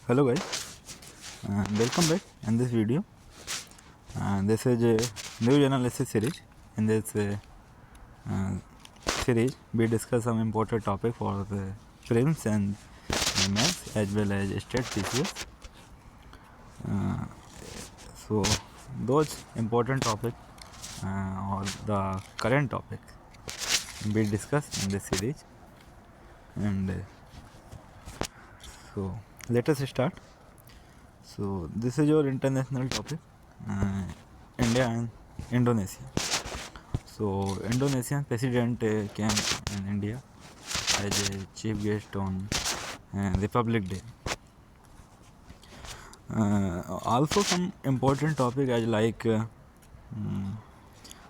Hello guys, welcome back in this video. This is a new analysis series. In this uh, series, we discuss some important topic for the prelims and maths as well as state PCS. So those important topic or the current topic we discuss in this series, and so let us start. So this is your international topic, India and Indonesia. So Indonesian president came in India as a chief guest on Republic Day. Also some important topic as like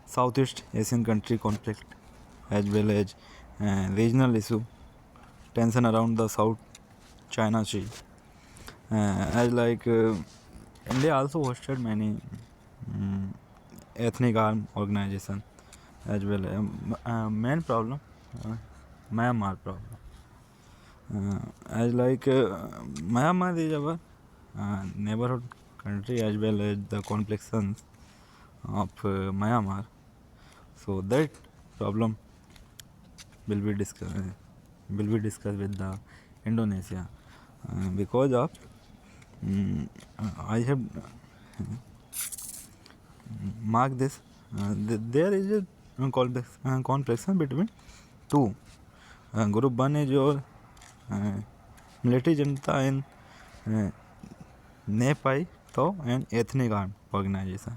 Southeast Asian country conflict as well as regional issue, tension around the South China Sea. As like India also hosted many ethnic armed organization as well. Main problem, Myanmar problem. As like Myanmar is our neighborhood country as well as the complexions of Myanmar. So that problem will be discussed with the Indonesia because of I have marked this. There is a complexion between two. Group 1 is your military junta and Nepai Tho and ethnic armed organization.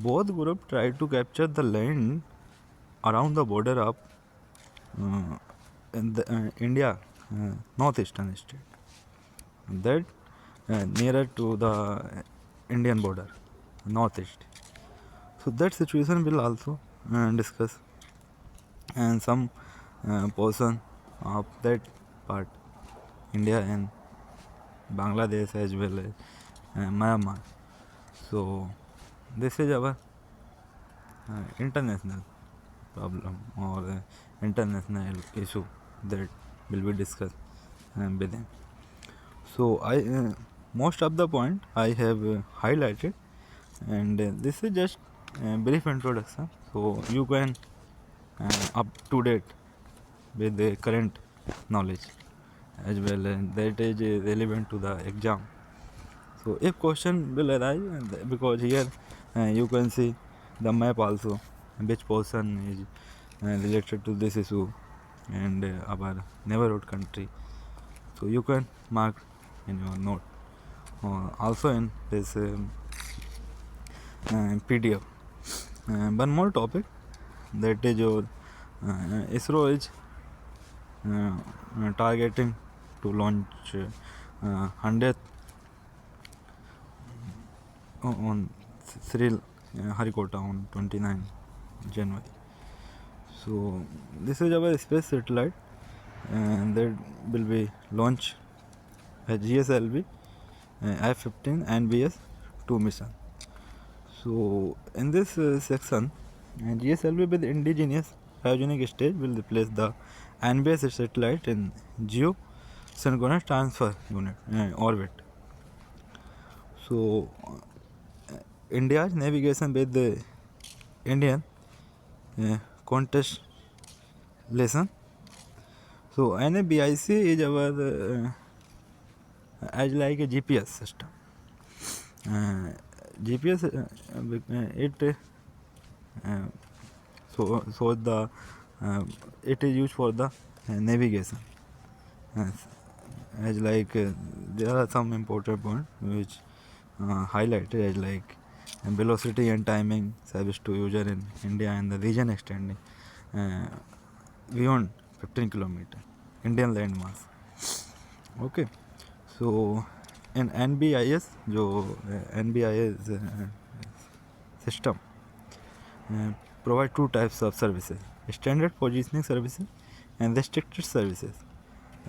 Both groups try to capture the land around the border of India, northeastern state, that nearer to the Indian border, northeast. So that situation will also discuss, and some portion of that part, India and Bangladesh as well as Myanmar. So this is our international problem or international issue that will be discussed within. So I most of the point I have highlighted, and this is just a brief introduction, so you can up to date with the current knowledge as well, and that is relevant to the exam. So if question will arise, because here you can see the map also, which portion is related to this issue and our neighborhood country. So you can mark in your note. Also in this PDF. One more topic, that is your ISRO is targeting to launch 100th on Sri Harikota on 29 January. So this is our space satellite, and that will be launched as GSLV F-15 NBS 2 mission. So in this section, GSLV with indigenous cryogenic stage will replace the NBS satellite in geosynchronous transfer unit orbit. So India's navigation with the Indian constellation. So NABIC is our as like a GPS system. GPS it so the it is used for the navigation. As like there are some important points which highlighted as like velocity and timing service to user in India and the region extending beyond 15 kilometer Indian landmass. Okay, so in NBIS, जो NBIS system provide two types of services: standard positioning services and restricted services,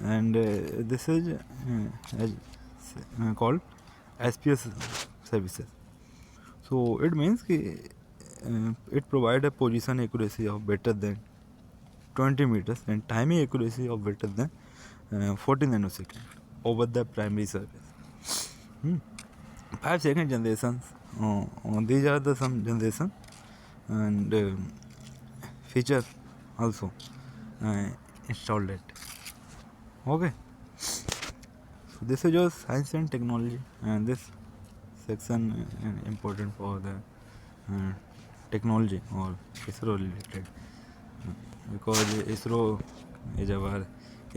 and this is called SPS services. So it means it provide a position accuracy of better than 20 meters and timing accuracy of better than 40 nanoseconds. over the primary service. 5 second generations. These are the some generation and feature also installed it. Okay. So this is your science and technology, and this section important for the technology or ISRO related, because ISRO is our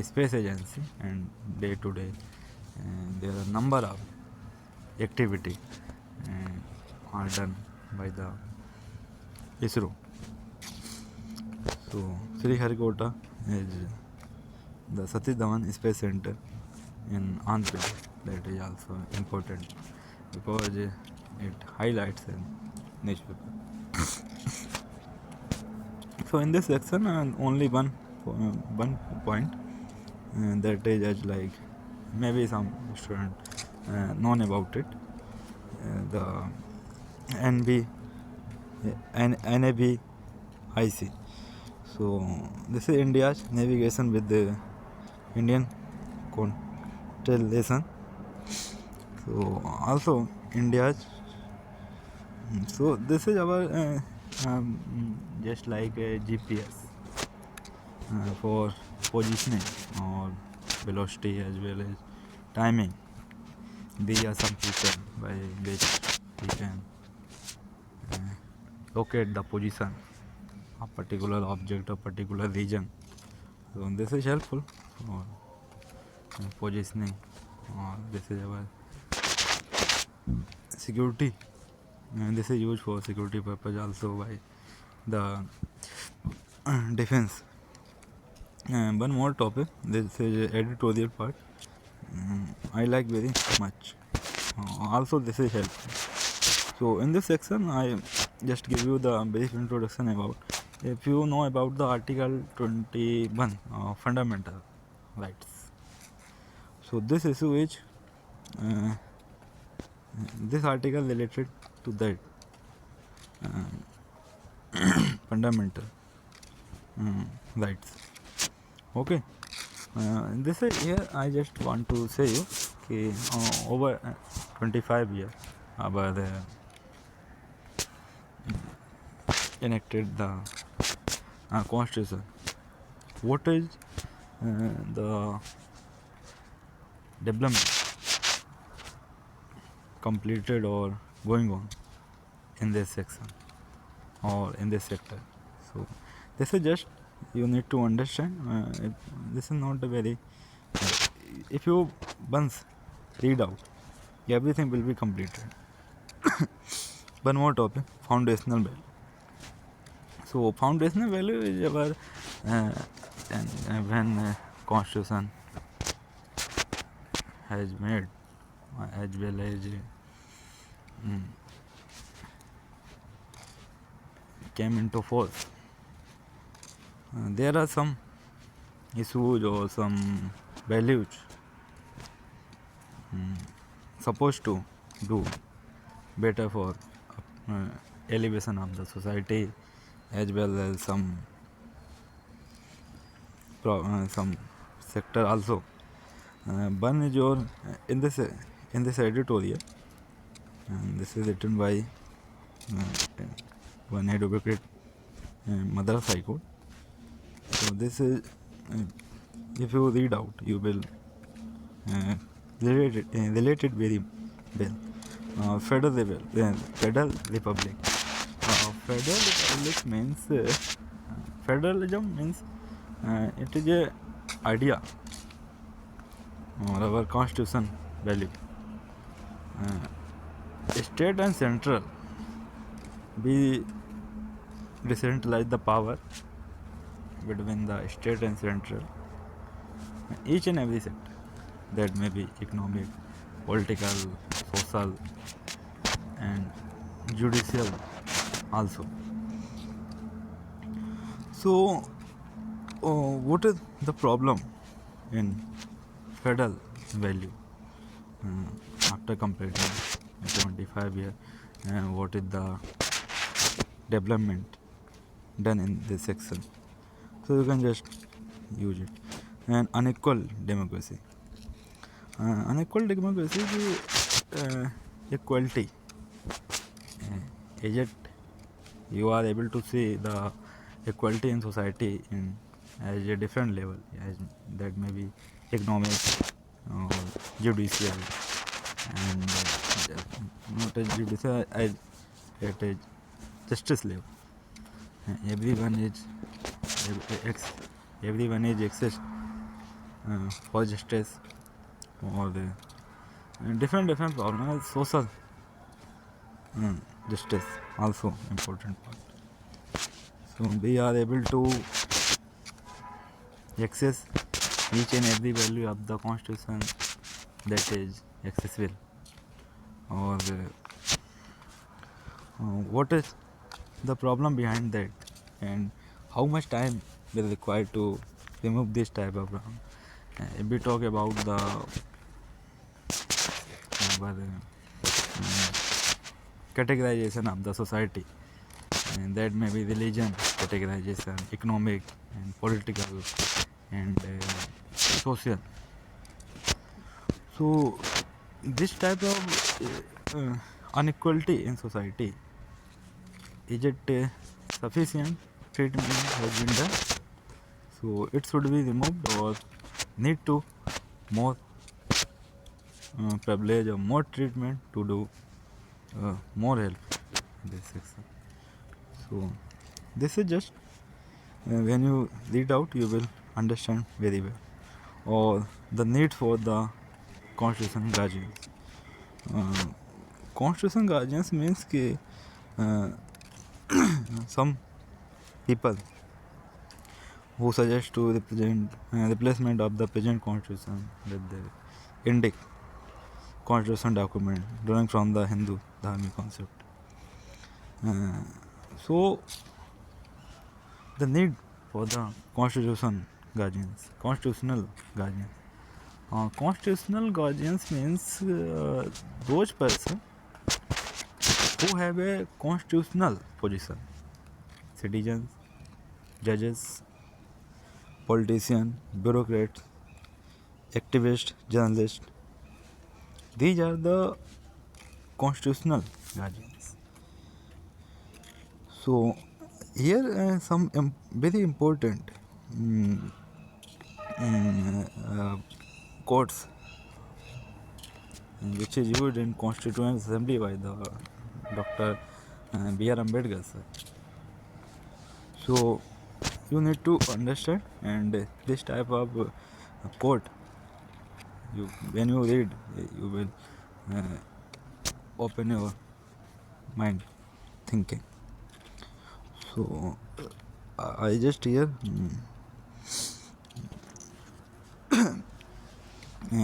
space agency, and day to day there are number of activity are done by the ISRO. So Sriharikota is the Satish Dhawan Space Center in Andhra Pradesh. That is also important because it highlights in newspaper. So in this section, only one point that is as like maybe some student known about it. The NAVIC. So this is India's navigation with the Indian constellation. So also India's. So this is our just like a GPS for positioning or velocity as well as timing. These are some features by which we can locate the position of particular object or particular region. So this is helpful for positioning. This is our security, and this is used for security purpose also by the defense. One more topic. This is editorial part. I like very much. Also, this is helpful. So in this section, I just give you the brief introduction about. If you know about the Article 21 fundamental rights. So this issue is this article related to that fundamental rights. Okay. This is here I just want to say you कि over 25 years our enacted the constitution. What is the development completed or going on in this section or in this sector? So this is just you need to understand. This is not a very if you once read out, everything will be completed. One more topic, foundational value. So foundational value is our when constitution has made as well as came into force. There are some issues or some values supposed to do better for elevation of the society as well as some sector also. One is your in this editorial, and this is written by one advocate Madras High Court. So this is if you read out, you will relate it very well. Federal Republic. Federal Republic means federalism means it is a idea or our constitution value. State and central we decentralize the power between the state and central, each and every sector, that may be economic, political, social and judicial also. So what is the problem in federal value after completing 25 years, and what is the development done in this section? So you can just use it. And unequal democracy. unequal democracy की equality is it you are able to see the equality in society in as a different level, as that may be economic or judicial, and not as judicial as at a justice level. Everyone is everyone is access for justice or the different problems. Social justice also important part. So we are able to access each and every value of the constitution that is accessible, or what is the problem behind that, and how much time will require to remove this type of problem. If we talk about the categorization of the society, and that may be religion categorization, economic and political and social. So this type of inequality in society, is it sufficient treatment has been done? So it should be removed, or need to more privilege or more treatment to do more help in this section. So this is just when you read out you will understand very well, or the need for the constitution guardians. Constitution guardians means कि some people who suggest to represent replacement of the present constitution with the Indic constitution document drawing from the Hindu dharmic concept. So the need for the constitutional guardians constitutional guardians means those person who have a constitutional position: citizens, judges, politicians, bureaucrats, activists, journalists. These are the constitutional guardians. So here some very important quotes which is used in Constituent Assembly by the Dr. B.R. Ambedkar sir. So you need to understand, and this type of quote, when you read, you will open your mind thinking. So I just here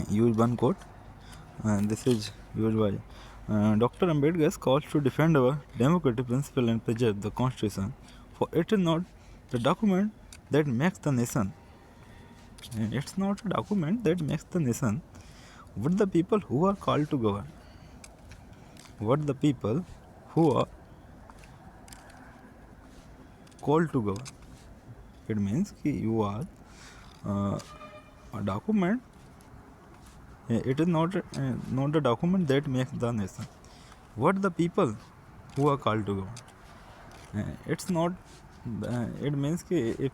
use one quote, and this is used by Dr. Ambedkar calls to defend our democratic principle and preserve the constitution, for it is not the document that makes the nation. It's not a document that makes the nation, but the people who are called to govern. What the people who are called to govern. It means कि you are a document. It is not a document that makes the nation. What the people who are called to govern. It's not. It means कि if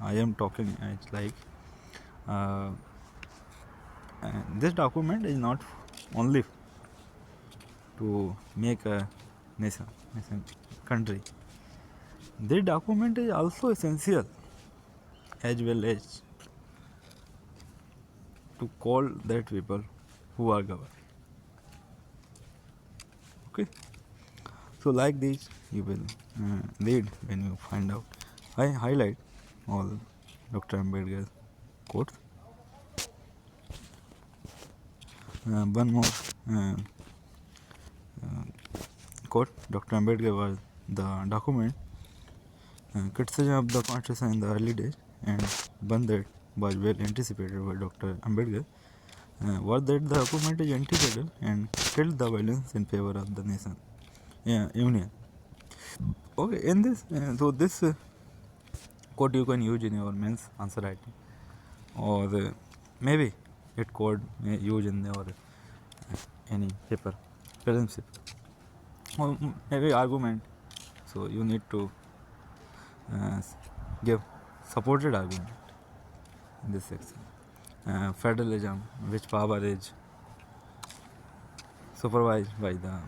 I am talking, it's like this document is not only to make a nation country. This document is also essential as well as to call that people who are governed. Okay. So like this you will read when you find out. I highlight all Dr. Ambedkar quotes. One more quote. Dr. Ambedkar was the document criticism of the constitution in the early days, and one that was well anticipated by Dr. Ambedkar was that the document is anti-federal and killed the violence in favor of the nation union. Okay, in this so this quote you can use in your mains answer writing, or maybe it code used in your any paper, prelims paper, or maybe argument. So you need to give supported argument in this section. Federalism, which power is supervised by the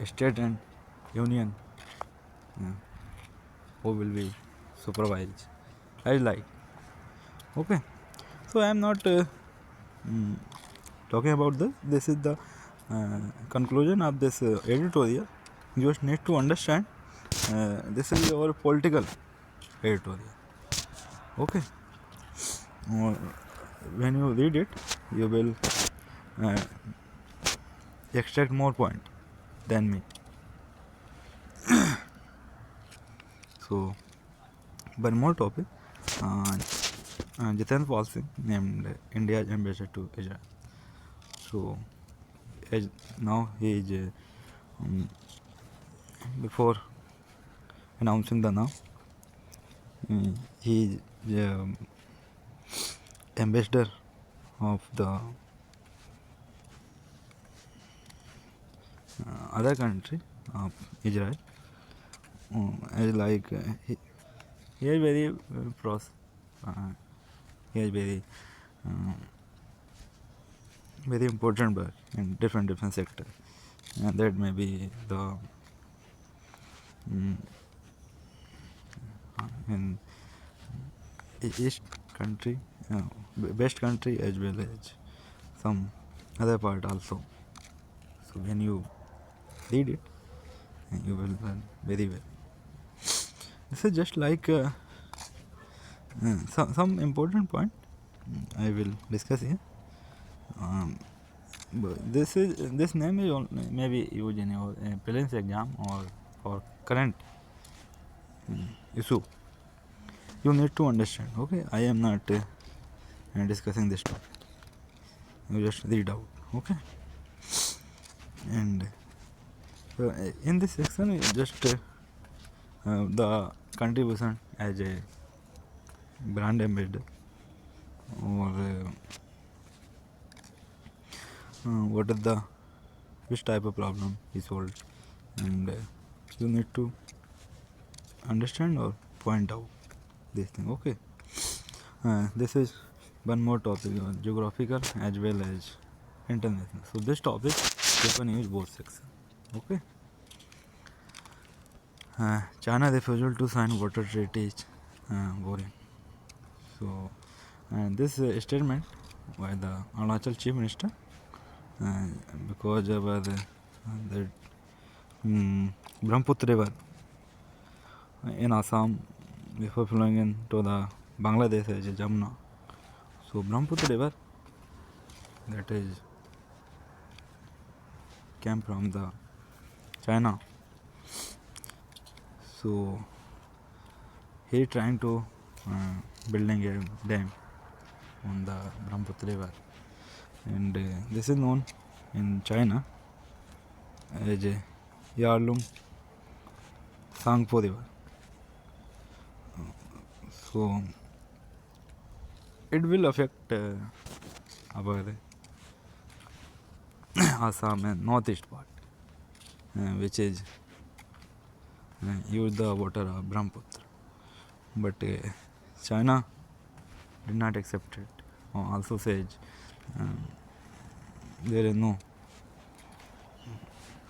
state and union, who will be supervised. I like. Okay, so I am not talking about this. This is the conclusion of this editorial. You just need to understand this is your political editorial. Okay, when you read it, you will extract more point than me. So, one more topic. Jitendra Pal Singh named India's ambassador to Israel. So, as now he is before announcing the now, he is ambassador of the other country of Israel. As like he is very he is very important work in different sectors, and that may be the in east country, west country, as well as some other part also. So when you read it, you will learn very well. This is just like some important point I will discuss here. This name is maybe used in your prelims exam or for current issue. You need to understand. Okay, I am not discussing this topic. You just read out. Okay, and in this section, just the contribution as a brand ambassador, or what is the which type of problem he solved, and you need to understand or point out this thing. Okay, this is one more topic, geographical as well as international. So this topic you can use both sections. Okay. China refusal to sign water treaty is boring. So this statement by the Arunachal Chief Minister, because of the Brahmaputra River in Assam before flowing into the Bangladesh as Jamuna. So Brahmaputra River, that is came from the China. So he trying to building a dam on the Brahmaputra River, and this is known in China as a Yarlung Sangpo River. So it will affect our Assam and northeast part, which is use the water of Brahmaputra. But China did not accept it. Also says there is no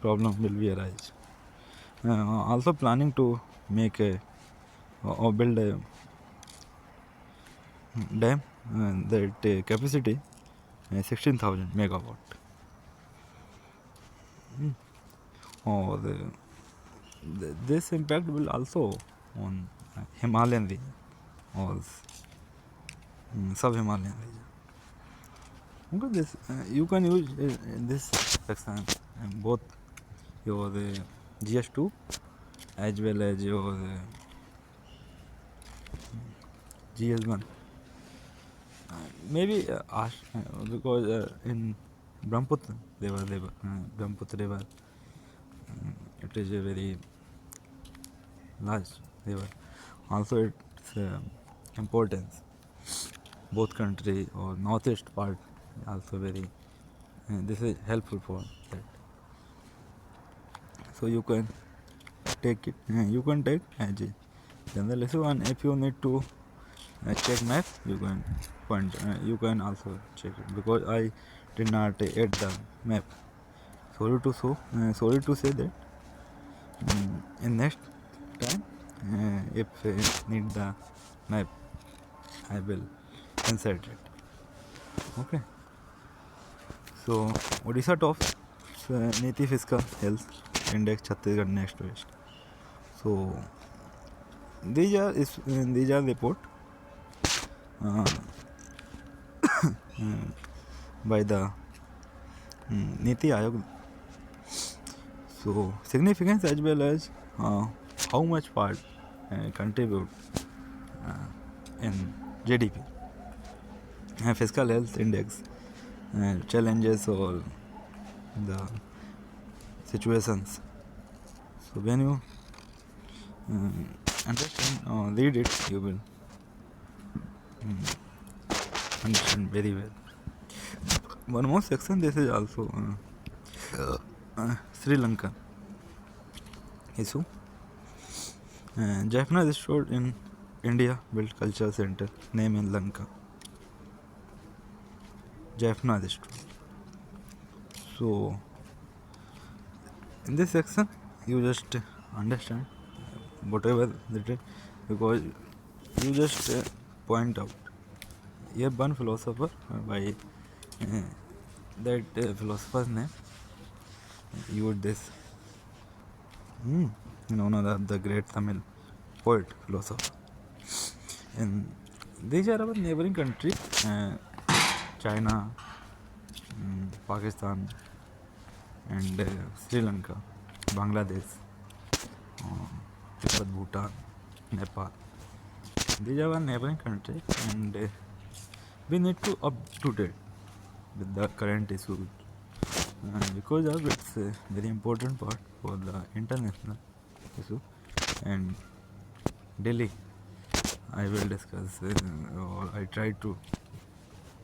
problem will be arise. Also planning to make a or build a dam that capacity 16,000 megawatt. Or this impact will also on Himalayan region or sub-Himalayan region. Okay, this you can use this section both your GS2 as well as your GS1. Maybe because in Brahmaputra river, it is a very large river. Also its importance both country or northeast part also very this is helpful for that. So you can take it, you can take as a general issue, and if you need to check map, you can point, you can also check it, because I did not add the map. Sorry to sorry to say that in next time, if need the map, I will insert it. Okay. So Odisha tops Niti Fiscal Health Index Chhattisgarh next west. So these are report uh, by the Niti Ayog. So significance as well as how much part contribute in GDP. Fiscal health index challenges or the situations. So when you understand or read it, you will understand very well. One more section. This is also Sri Lanka issue. Jaffna restored in India built culture center name in Lanka. Jaffna restored. So in this section you just understand whatever written, because you just point out here one philosopher by that philosopher's name used this one of the great Tamil poet philosopher. And these are our neighboring countries, China, Pakistan, and Sri Lanka, Bangladesh, Tibet, Bhutan, Nepal. These are our neighboring countries, and we need to up to date with the current issues, because of it's a very important part for the international issue. And daily I will discuss or I try to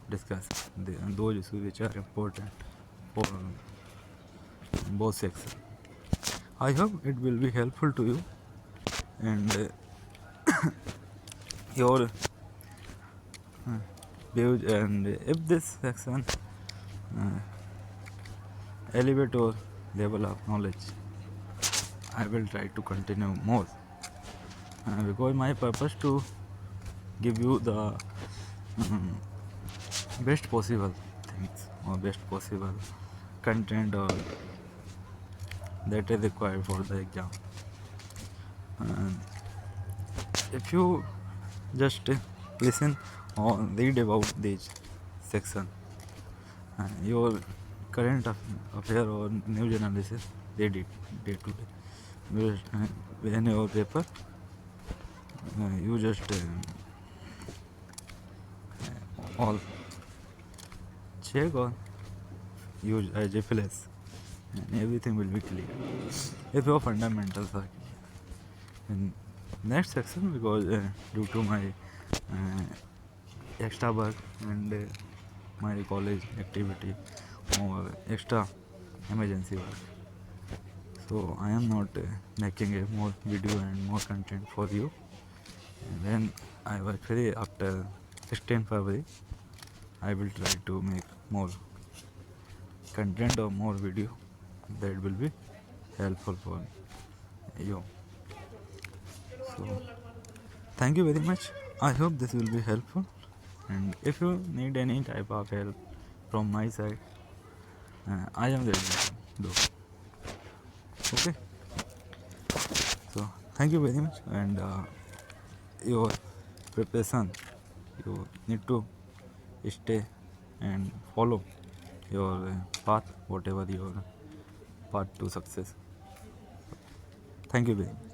discuss those issues which are important for both sections. I hope it will be helpful to you, and your views. And if this section elevate your level of knowledge, I will try to continue more, because my purpose to give you the best possible things or best possible content or that is required for the exam. And if you just listen or read about this section, your current affair or news analysis, read it day to day. When your paper, you just all check or use as a flash, and everything will be clear if your fundamentals are clear. In next section, because due to my extra work and my college activity or extra emergency work, so I am not making a more video and more content for you. And when I was free after 16 February, I will try to make more content or more video that will be helpful for you. So thank you very much. I hope this will be helpful, and if you need any type of help from my side, I am ready to do. Okay. So thank you very much, and your preparation, you need to stay and follow your path, whatever your path to success. Thank you very much.